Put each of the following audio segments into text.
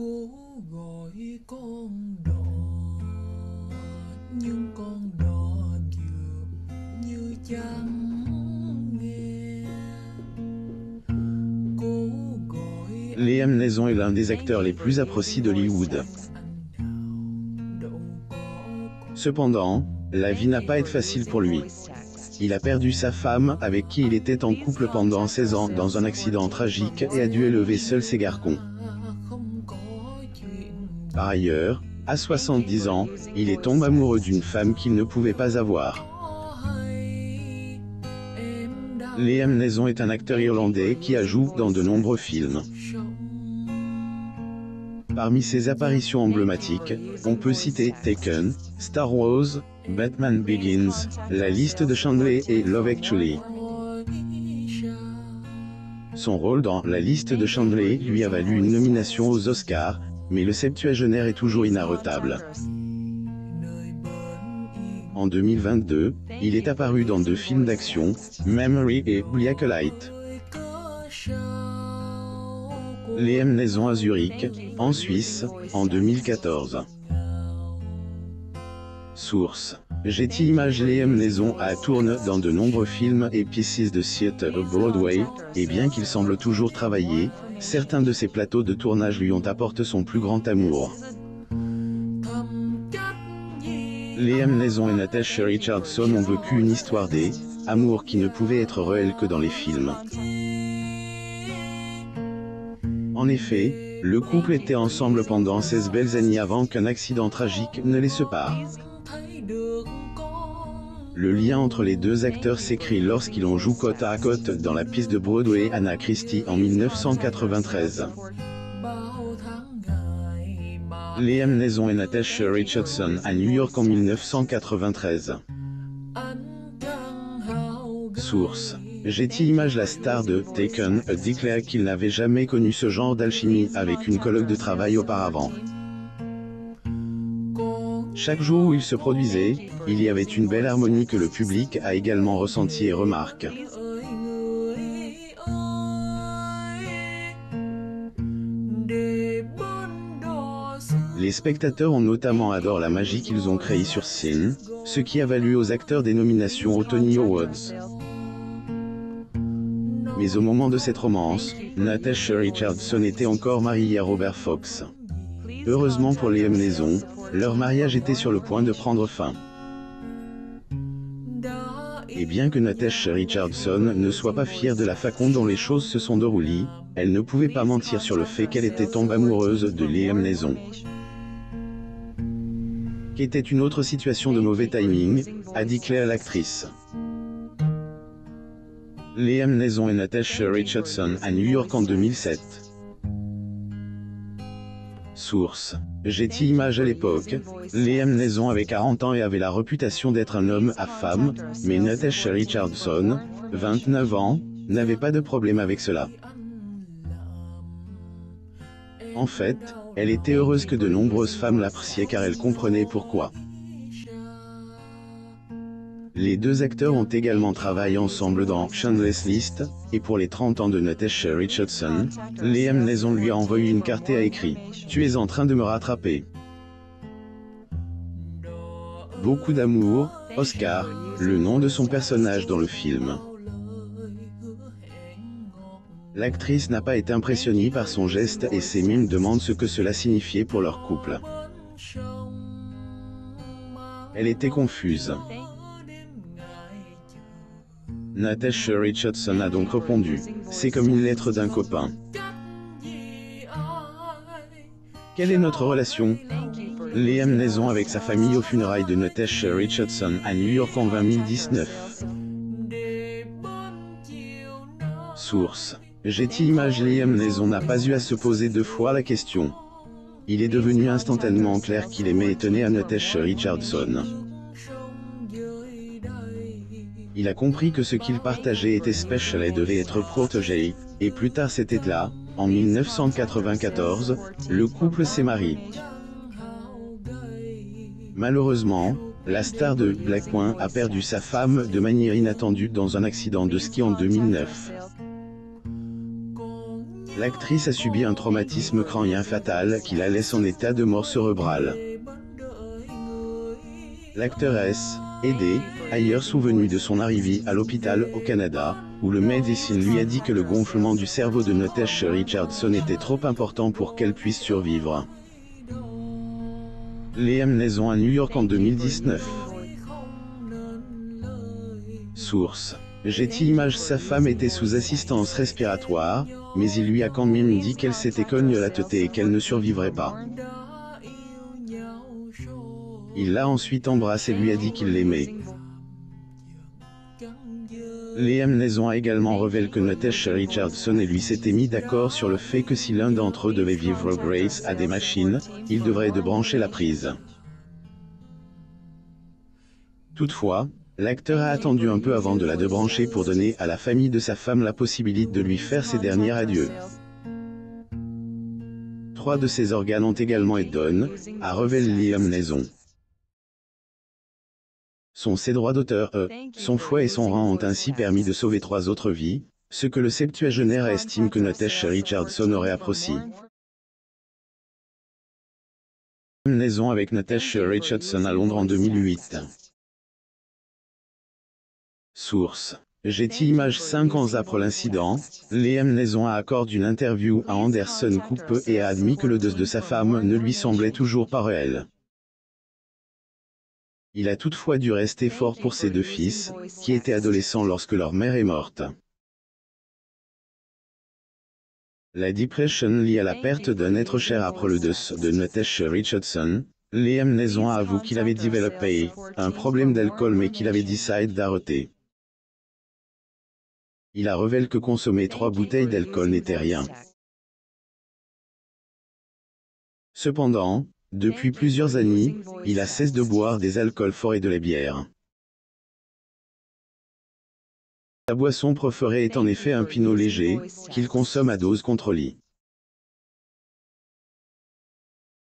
Cố gọi con đò nhưng con đò dường như chẳng nghe. Cố gọi Liam Neeson est l'un des acteurs les plus appréciés d'Hollywood. Cependant, la vie n'a pas été facile pour lui. Il a perdu sa femme, avec qui il était en couple pendant 16 ans, dans un accident tragique et a dû élever seul ses garçons. Par ailleurs, à 70 ans, il est tombé amoureux d'une femme qu'il ne pouvait pas avoir. Liam Neeson est un acteur irlandais qui a joué dans de nombreux films. Parmi ses apparitions emblématiques, on peut citer Taken, Star Wars, Batman Begins, La liste de Schindler et Love Actually. Son rôle dans La liste de Schindler lui a valu une nomination aux Oscars, mais le septuagénaire est toujours inarrêtable. En 2022, il est apparu dans 2 films d'action, Memory et Blacklight. Liam Neeson à Zurich, en Suisse, en 2014. Source: Getty Images. Liam Neeson a tourné dans de nombreux films et pièces de theatre Broadway, et bien qu'il semble toujours travailler, certains de ses plateaux de tournage lui ont apporté son plus grand amour. Liam Neeson et Natasha Richardson ont vécu une histoire d'amour qui ne pouvait être réelle que dans les films. En effet, le couple était ensemble pendant 16 belles années avant qu'un accident tragique ne les sépare. Le lien entre les deux acteurs s'écrit lorsqu'ils ont joué côte à côte dans la pièce de Broadway Anna Christie en 1993. Liam Neeson et Natasha Richardson à New York en 1993. Source: Getty Images. La star de Taken a déclaré qu'il n'avait jamais connu ce genre d'alchimie avec une collègue de travail auparavant. Chaque jour où il se produisait, il y avait une belle harmonie que le public a également ressenti et remarque. Les spectateurs ont notamment adoré la magie qu'ils ont créée sur scène, ce qui a valu aux acteurs des nominations aux Tony Awards. Mais au moment de cette romance, Natasha Richardson était encore mariée à Robert Fox. Heureusement pour Liam Neeson, leur mariage était sur le point de prendre fin. Et bien que Natasha Richardson ne soit pas fière de la façon dont les choses se sont déroulées, elle ne pouvait pas mentir sur le fait qu'elle était tombée amoureuse de Liam Neeson. Qu'était une autre situation de mauvais timing, a déclaré l'actrice. Liam Neeson et Natasha Richardson à New York en 2007. Source: Getty Images. À l'époque, Liam Neeson avait 40 ans et avait la réputation d'être un homme à femme, mais Natasha Richardson, 29 ans, n'avait pas de problème avec cela. En fait, elle était heureuse que de nombreuses femmes l'appréciaient car elle comprenait pourquoi. Les deux acteurs ont également travaillé ensemble dans Schindler's List, et pour les 30 ans de Natasha Richardson, Liam Neeson lui a envoyé une carte et a écrit « Tu es en train de me rattraper. Beaucoup d'amour, Oscar », le nom de son personnage dans le film. L'actrice n'a pas été impressionnée par son geste et ses mimes demandent ce que cela signifiait pour leur couple. Elle était confuse. Natasha Richardson a donc répondu « C'est comme une lettre d'un copain. Quelle est notre relation ?» Liam Neeson avec sa famille aux funérailles de Natasha Richardson à New York en 2019. Source: Getty Images. Liam Neeson n'a pas eu à se poser 2 fois la question. Il est devenu instantanément clair qu'il aimait et tenait à Natasha Richardson. Il a compris que ce qu'il partageait était spécial et devait être protégé, et plus tard cet été-là, en 1994, le couple s'est marié. Malheureusement, la star de Black Point a perdu sa femme de manière inattendue dans un accident de ski en 2009. L'actrice a subi un traumatisme crânien fatal qui la laisse en état de mort cérébrale. L'acteur S. aidé, ailleurs souvenu de son arrivée à l'hôpital au Canada, où le médecin lui a dit que le gonflement du cerveau de Natasha Richardson était trop important pour qu'elle puisse survivre. Liam Neeson à New York en 2019. Source. Getty Images. Sa femme était sous assistance respiratoire, mais il lui a quand même dit qu'elle s'était cognée la tête et qu'elle ne survivrait pas. Il l'a ensuite embrassée et lui a dit qu'il l'aimait. Liam Neeson a également révélé que Natasha Richardson et lui s'étaient mis d'accord sur le fait que si l'un d'entre eux devait vivre grâce à des machines, il devrait de brancher la prise. Toutefois, l'acteur a attendu un peu avant de la débrancher pour donner à la famille de sa femme la possibilité de lui faire ses derniers adieux. 3 de ses organes ont également été donnés, a révélé Liam Neeson. Ses droits d'auteur, son foie et son rein ont ainsi permis de sauver 3 autres vies, ce que le septuagénaire estime que Natasha Richardson aurait apprécié. Liam Neeson avec Natasha Richardson à Londres en 2008. Source. Getty Images. 5 ans après l'incident, Liam Neeson a accordé une interview à Anderson Cooper et a admis que le deuil de sa femme ne lui semblait toujours pas réel. Il a toutefois dû rester fort pour ses 2 fils, qui étaient adolescents lorsque leur mère est morte. La dépression liée à la perte d'un être cher après le décès de Natasha Richardson, Liam Neeson a avoué qu'il avait développé un problème d'alcool mais qu'il avait décidé d'arrêter. Il a révélé que consommer 3 bouteilles d'alcool n'était rien. Cependant, depuis plusieurs années, il a cessé de boire des alcools forts et de la bière. Sa boisson préférée est en effet un pinot léger, qu'il consomme à dose contrôlée.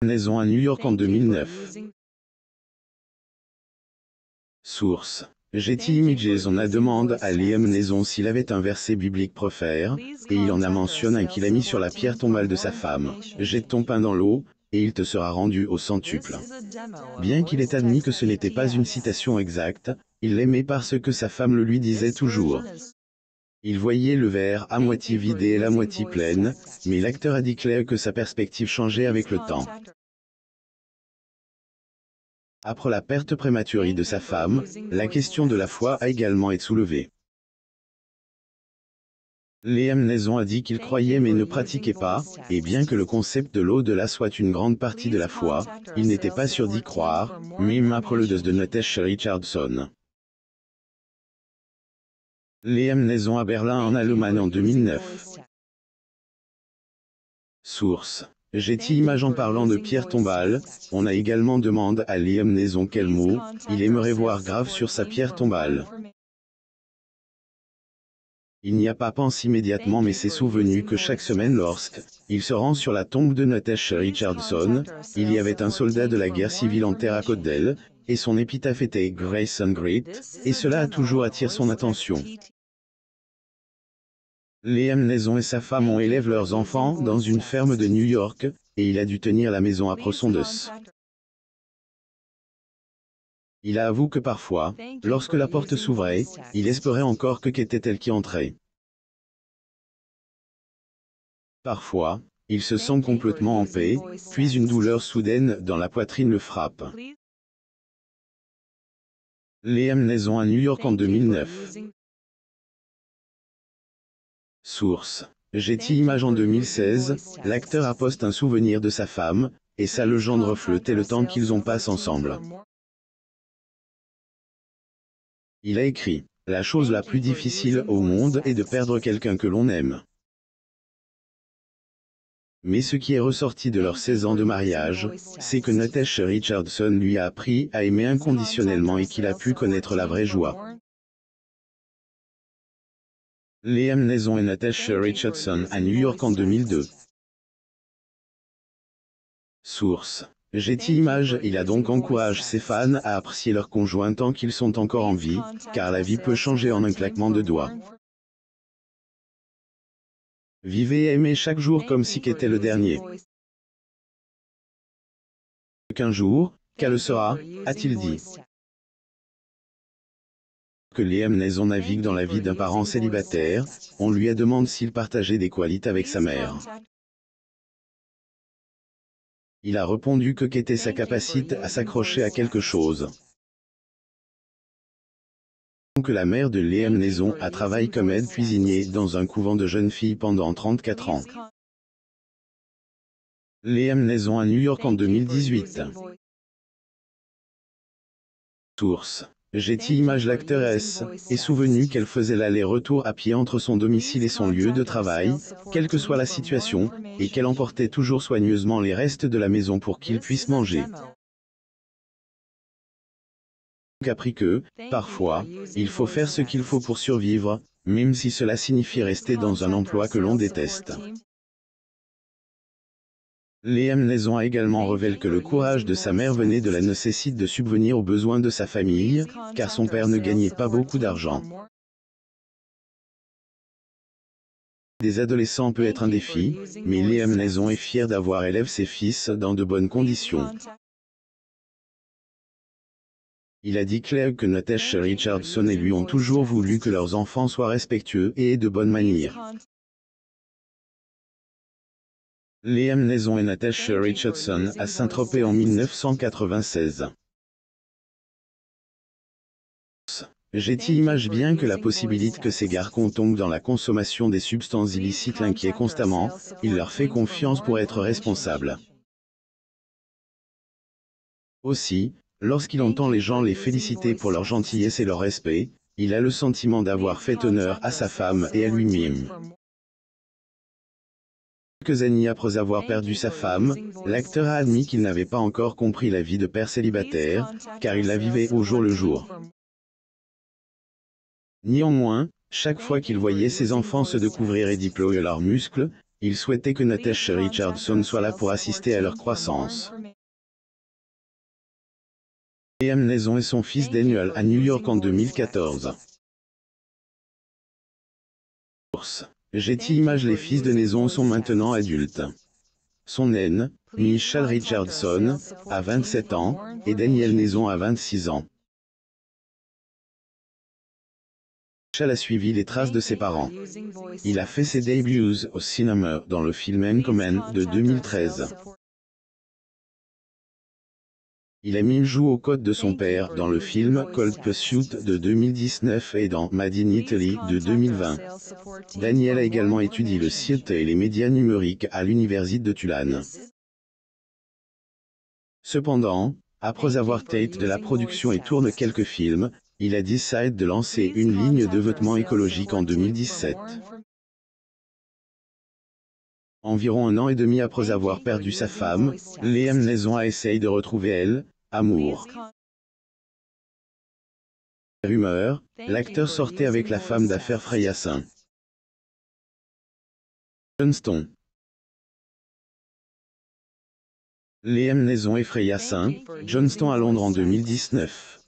Neeson à New York en 2009. Source. Getty Images. On a demandé à Liam Neeson s'il avait un verset biblique préféré, et il en a mentionné un qu'il a mis sur la pierre tombale de sa femme. Jette ton pain dans l'eau, et il te sera rendu au centuple. Bien qu'il ait admis que ce n'était pas une citation exacte, il l'aimait parce que sa femme le lui disait toujours. Il voyait le verre à moitié vide et la moitié pleine, mais l'acteur a déclaré que sa perspective changeait avec le temps. Après la perte prématurée de sa femme, la question de la foi a également été soulevée. Liam Neeson a dit qu'il croyait mais ne pratiquait pas, et bien que le concept de l'au-delà soit une grande partie de la foi, il n'était pas sûr d'y croire, même après le décès de Natasha Richardson. Liam Neeson à Berlin en Allemagne en 2009. Source. Getty Images. En parlant de pierre tombale, on a également demandé à Liam Neeson quel mot il aimerait voir grave sur sa pierre tombale. Il n'y a pas pensé immédiatement mais s'est souvenu que chaque semaine lorsqu'il se rend sur la tombe de Natasha Richardson, il y avait un soldat de la guerre civile en terre à côté d'elle, et son épitaphe était Grace and Grit, et cela a toujours attiré son attention. Liam Neeson et sa femme ont élevé leurs enfants dans une ferme de New York, et il a dû tenir la maison après son décès. Il a avoué que parfois, lorsque la porte s'ouvrait, il espérait encore que qu'était elle qui entrait. Parfois, il se sent complètement en paix, puis une douleur soudaine dans la poitrine le frappe. Liam Neeson à New York en 2009. Source. Getty Images. En 2016, l'acteur a posté un souvenir de sa femme, et sa légende reflétait le temps qu'ils ont passé ensemble. Il a écrit « La chose la plus difficile au monde est de perdre quelqu'un que l'on aime. » Mais ce qui est ressorti de leurs 16 ans de mariage, c'est que Natasha Richardson lui a appris à aimer inconditionnellement et qu'il a pu connaître la vraie joie. Liam Neeson et Natasha Richardson à New York en 2002. Source. Getty Images. Il a donc encouragé ses fans à apprécier leur conjoint tant qu'ils sont encore en vie, car la vie peut changer en un claquement de doigts. Vivez et aimez chaque jour comme si qu'était le dernier. Qu'un jour, qu'elle le sera, a-t-il dit. Que Liam Neeson navigue dans la vie d'un parent célibataire, on lui demande s'il partageait des qualités avec sa mère. Il a répondu que qu'était sa capacité à s'accrocher à quelque chose. Que la mère de Liam Neeson a travaillé comme aide cuisinier dans un couvent de jeunes filles pendant 34 ans. Liam Neeson à New York en 2018. Source. Getty Images. L'actrice est souvenu qu'elle faisait l'aller-retour à pied entre son domicile et son lieu de travail, quelle que soit la situation, et qu'elle emportait toujours soigneusement les restes de la maison pour qu'ils puissent manger. Appris que, parfois, il faut faire ce qu'il faut pour survivre, même si cela signifie rester dans un emploi que l'on déteste. Liam Neeson a également révélé que le courage de sa mère venait de la nécessité de subvenir aux besoins de sa famille, car son père ne gagnait pas beaucoup d'argent. Des adolescents peut être un défi, mais Liam Neeson est fier d'avoir élevé ses fils dans de bonnes conditions. Il a dit clair que Natasha Richardson et lui ont toujours voulu que leurs enfants soient respectueux et aient de bonnes manières. Liam Neeson et Natasha Richardson à Saint-Tropez en 1996. Getty image bien que la possibilité que ces garçons tombent dans la consommation des substances illicites l'inquiète constamment, il leur fait confiance pour être responsables. Aussi, lorsqu'il entend les gens les féliciter pour leur gentillesse et leur respect, il a le sentiment d'avoir fait honneur à sa femme et à lui-même. Quelques années après avoir perdu sa femme, l'acteur a admis qu'il n'avait pas encore compris la vie de père célibataire, car il la vivait au jour le jour. Néanmoins, chaque fois qu'il voyait ses enfants se découvrir et déployer leurs muscles, il souhaitait que Natasha Richardson soit là pour assister à leur croissance. Liam Neeson et son fils Daniel à New York en 2014. Getty Images. Les fils de Neeson sont maintenant adultes. Son aîne, Michael Richardson, a 27 ans, et Daniel Neeson a 26 ans. Michael a suivi les traces de ses parents. Il a fait ses débuts au cinéma dans le film Anchorman de 2013. Il a mis joue aux côtés de son père dans le film Cold Pursuit de 2019 et dans Made in Italy de 2020. Daniel a également étudié le site et les médias numériques à l'université de Tulane. Cependant, après avoir tête de la production et tourne quelques films, il a décidé de lancer une ligne de vêtements écologiques en 2017. Environ un an et demi après avoir perdu sa femme, Liam Neeson a essayé de retrouver elle, amour. Rumeur, l'acteur sortait avec la femme d'affaires Freya St. Johnston. Liam Neeson et Freya St. Johnston à Londres en 2019.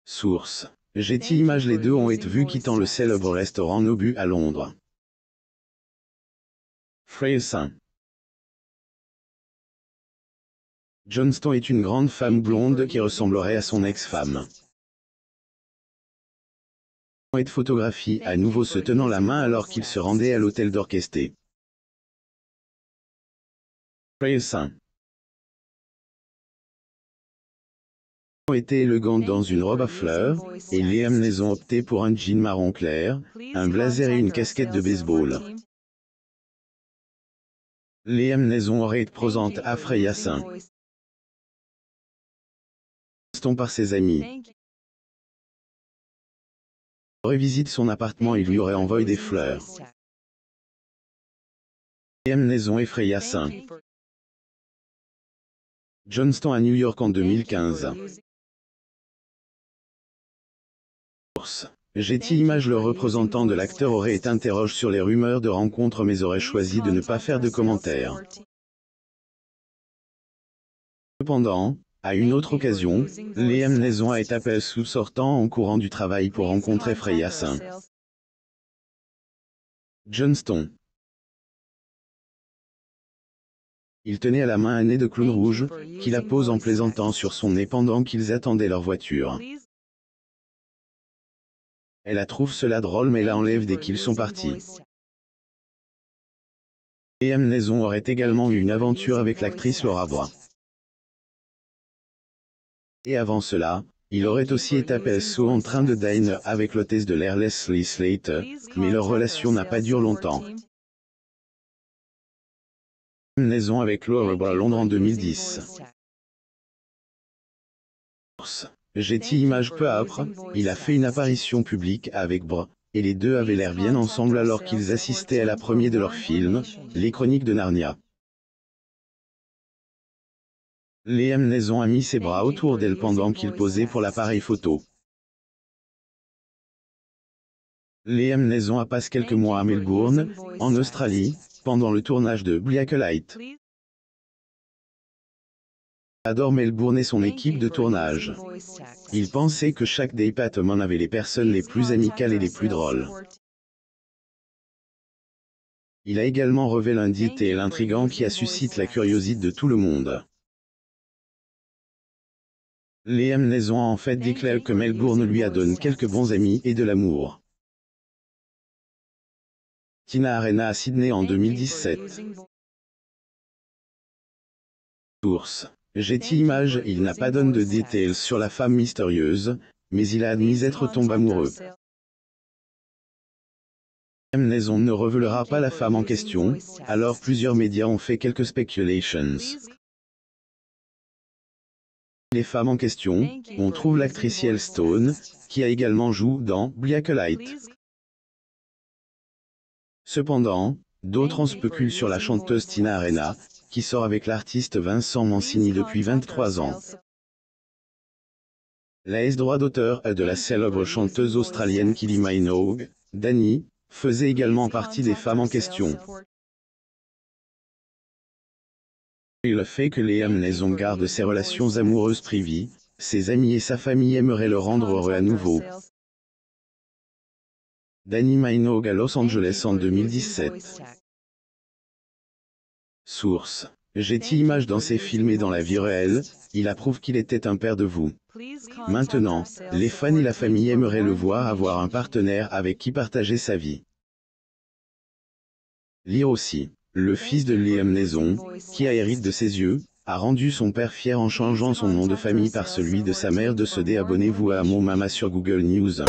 Source. Getty Images. Les deux ont été vus quittant le célèbre restaurant Nobu à Londres. Freya St. Johnston est une grande femme blonde qui ressemblerait à son ex-femme. Et de photographie à nouveau se tenant la main alors qu'il se rendait à l'hôtel d'Orchesté. Freya St. était élégante dans une robe à fleurs, et Liam Neeson optait pour un jean marron clair, un blazer et une casquette de baseball. Liam Neeson aurait été présente à Freya St. Johnston par ses amis. Aurait visité son appartement et lui aurait envoyé des fleurs. Liam Neeson et Freya St. Johnston à New York en 2015. Getty Images. Le représentant de l'acteur aurait été interrogé sur les rumeurs de rencontres mais aurait choisi de ne pas faire de commentaires. Cependant, à une autre occasion, Liam Neeson a été appelé sous sortant en courant du travail pour rencontrer Freya St. Johnston. Il tenait à la main un nez de clown rouge, qu'il appose en plaisantant sur son nez pendant qu'ils attendaient leur voiture. Elle la trouve cela drôle mais la enlève dès qu'ils sont partis. Liam Neeson aurait également eu une aventure avec l'actrice Laura Brown. Et avant cela, il aurait aussi été à PSO en train de dîner avec l'hôtesse de l'air Leslie Slater, mais leur relation n'a pas duré longtemps. Liam Neeson avec Laura Brown à Londres en 2010. Getty Images peu après, il a fait une apparition publique avec Br, et les deux avaient l'air bien ensemble alors qu'ils assistaient à la première de leur film, Les Chroniques de Narnia. Liam Neeson a mis ses bras autour d'elle pendant qu'il posait pour l'appareil photo. Liam Neeson a passé quelques mois à Melbourne, en Australie, pendant le tournage de Blacklight. Adore Melbourne et son équipe de tournage. Il pensait que chaque département avait les personnes les plus amicales et les plus drôles. Il a également révélé un détail intrigant qui a suscité la curiosité de tout le monde. Liam Neeson a en fait déclaré que Melbourne lui a donné quelques bons amis et de l'amour. Tina Arena à Sydney en 2017. Source. Getty Images. Il n'a pas donné de détails sur la femme mystérieuse, mais il a admis être tombé amoureux. Liam Neeson ne révélera pas la femme en question, alors plusieurs médias ont fait quelques speculations. Les femmes en question, on trouve l'actrice Ciel Stone, qui a également joué dans Blacklight. Cependant, d'autres en spéculent sur la chanteuse Tina Arena, qui sort avec l'artiste Vincent Mancini depuis 23 ans. La droit d'auteur de la célèbre chanteuse australienne Kylie Minogue, Dani, faisait également partie des femmes en question. Et le fait que Liam Neeson garde ses relations amoureuses privées, ses amis et sa famille aimeraient le rendre heureux à nouveau. Dani Minogue à Los Angeles en 2017. Source. Getty Images. Dans ses films et dans la vie réelle, il approuve qu'il était un père de vous. Maintenant, les fans et la famille aimeraient le voir avoir un partenaire avec qui partager sa vie. Lire aussi. Le fils de Liam Neeson, qui a hérité de ses yeux, a rendu son père fier en changeant son nom de famille par celui de sa mère. Abonnez-vous à Mon Mama sur Google News.